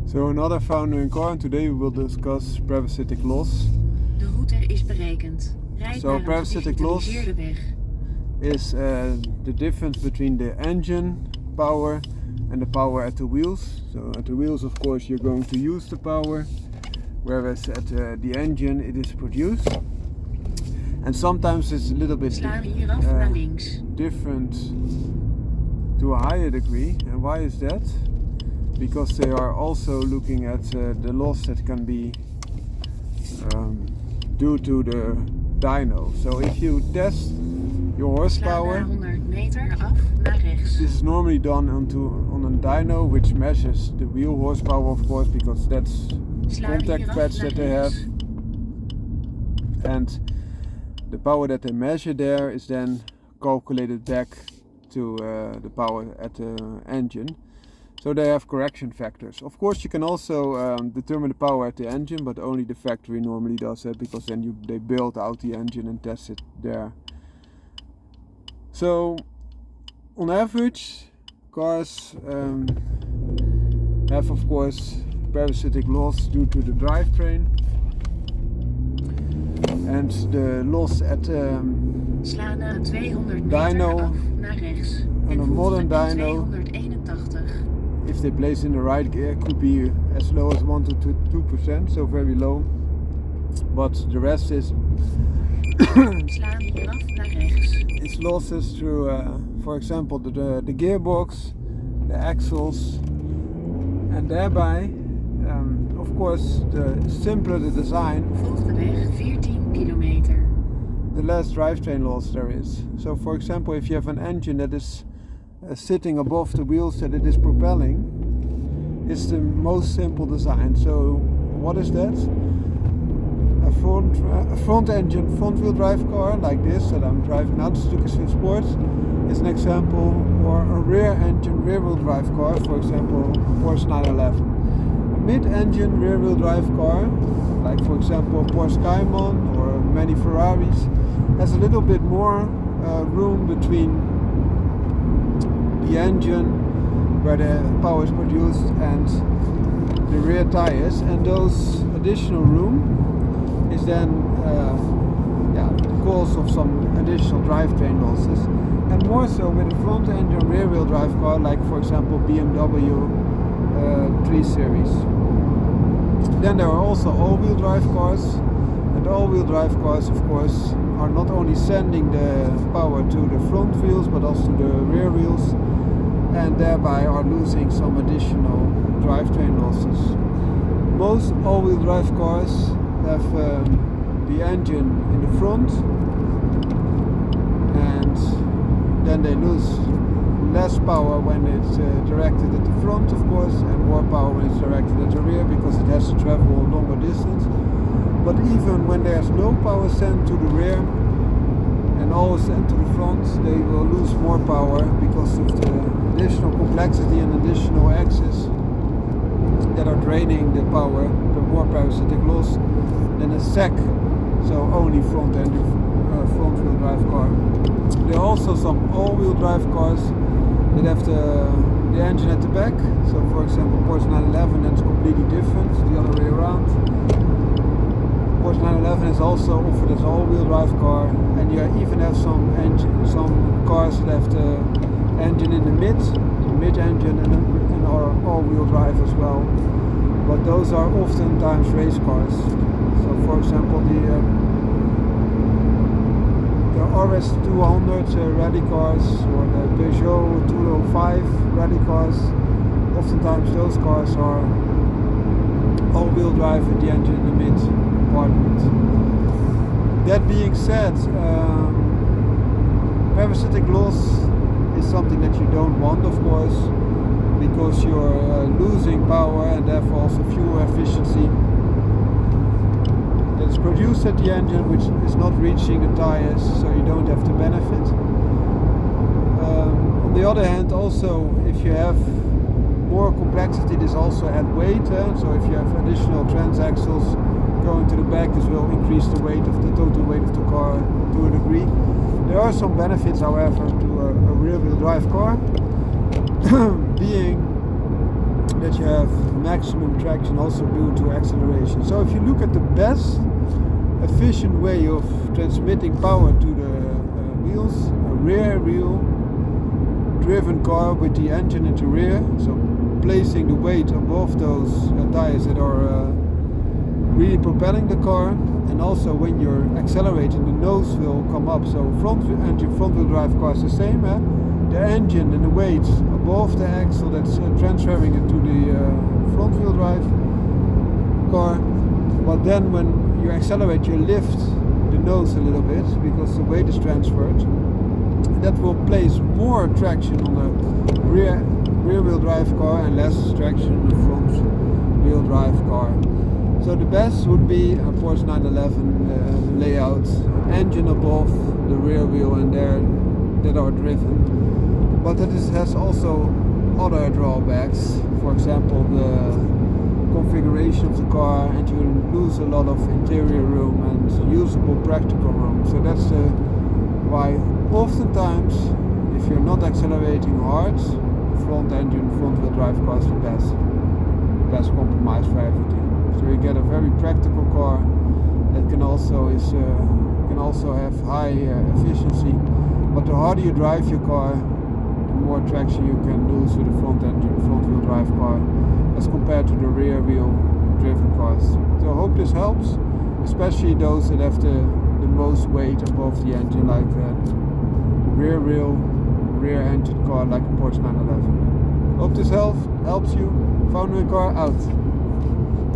So another founder in car, and today we will discuss parasitic loss. De route is berekend. Rijd So naar een parasitic loss gedigitaliseerde weg. is the difference between the engine power and the power at the wheels. So at the wheels, of course, you're going to use the power, whereas at the engine it is produced. And sometimes it's a little bit Sla hieraf naar links. different to a higher degree. And why is that? Because they are also looking at the loss that can be due to the dyno. So if you test your Sla na horsepower, 100 meter af naar rechts. this is normally done on a dyno, which measures the wheel horsepower, of course, because that's Sla contact hieraf pads naar that they have, rechts. and the power that they measure there is then calculated back to the power at the engine. So they have correction factors. Of course, you can also determine the power at the engine, but only the factory normally does that, because then they build out the engine and test it there. So on average, cars have, of course, parasitic loss due to the drivetrain, and the loss at Sla na 200 meter dyno, af naar rechts. on a modern volgende dyno, 281. if they place in the right gear, could be as low as 1 to 2%, so very low. But the rest is Sla hieraf naar rechts. its losses through, for example, the gearbox, the axles, and thereby, of course, the simpler the design, Volg de weg 14 kilometer. the less drivetrain loss there is. So, for example, if you have an engine that is sitting above the wheels that it is propelling, it's the most simple design. So, what is that? A front engine, front wheel drive car like this that I'm driving now, the Stuka Swift Sport, is an example, or a rear engine rear wheel drive car, for example, Porsche 911. A mid engine rear wheel drive car, like for example Porsche Cayman or many Ferraris, has a little bit more room between the engine where the power is produced and the rear tires, and those additional room is then the cause of some additional drivetrain losses, and more so with a front engine rear wheel drive car like for example BMW 3 Series. Then there are also all-wheel drive cars, and all-wheel drive cars, of course, are not only sending the power to the front wheels but also the rear wheels, and thereby are losing some additional drivetrain losses. Most all-wheel drive cars have the engine in the front, and then they lose less power when it's directed at the front, of course, and more power when it's directed at the rear, because it has to travel a longer distance. But even when there's no power sent to the rear and all sent to the front, they will lose more power because of the additional complexity and additional axes that are draining the power, the more parasitic loss than a SEC, so only front engine front wheel drive car. There are also some all-wheel drive cars that have the engine at the back. So for example Porsche 911, that's completely different, the other way around. Porsche 911 is also offered as all-wheel drive car, and you even have some cars that have the engine in the mid engine, and are all-wheel drive as well. But those are oftentimes race cars. So for example the RS 200 rally cars, or the Peugeot 205 rally cars, oftentimes those cars are all-wheel drive with the engine in the mid compartment. That being said, parasitic loss is something that you don't want, of course, because you're losing power and therefore also fuel efficiency that is produced at the engine, which is not reaching the tires, so you don't have the benefit. On the other hand, also, if you have more complexity, this also adds weight, so if you have additional transaxles going to the back, this will increase the weight of the total weight of the car to a degree. There are some benefits, however, to a rear wheel drive car, being that you have maximum traction also due to acceleration. So if you look at the best efficient way of transmitting power to the wheels, a rear wheel driven car with the engine in the rear, so placing the weight above those tires that are really propelling the car, and also when you're accelerating the nose will come up. So front wheel drive car is the same, the engine and the weight above the axle that's transferring it to the front wheel drive car. But then when you accelerate, you lift the nose a little bit because the weight is transferred. That will place more traction on the rear wheel drive car and less traction on the front wheel drive car. So the best would be a Porsche 911 layout, engine above the rear wheel and there that are driven. But it has also other drawbacks. For example, the configuration of the car, and you lose a lot of interior room and usable practical room. So that's why oftentimes if you're not accelerating hard, front engine, front wheel drive car is the best compromise for everything. So you get a very practical car that can also have high efficiency, but the harder you drive your car, the more traction you can lose with a front engine, front wheel drive car as compared to the rear wheel driven cars. So I hope this helps, especially those that have the most weight above the engine, like rear wheel, rear engine car like a Porsche 911. Hope this helps you. Found a car out.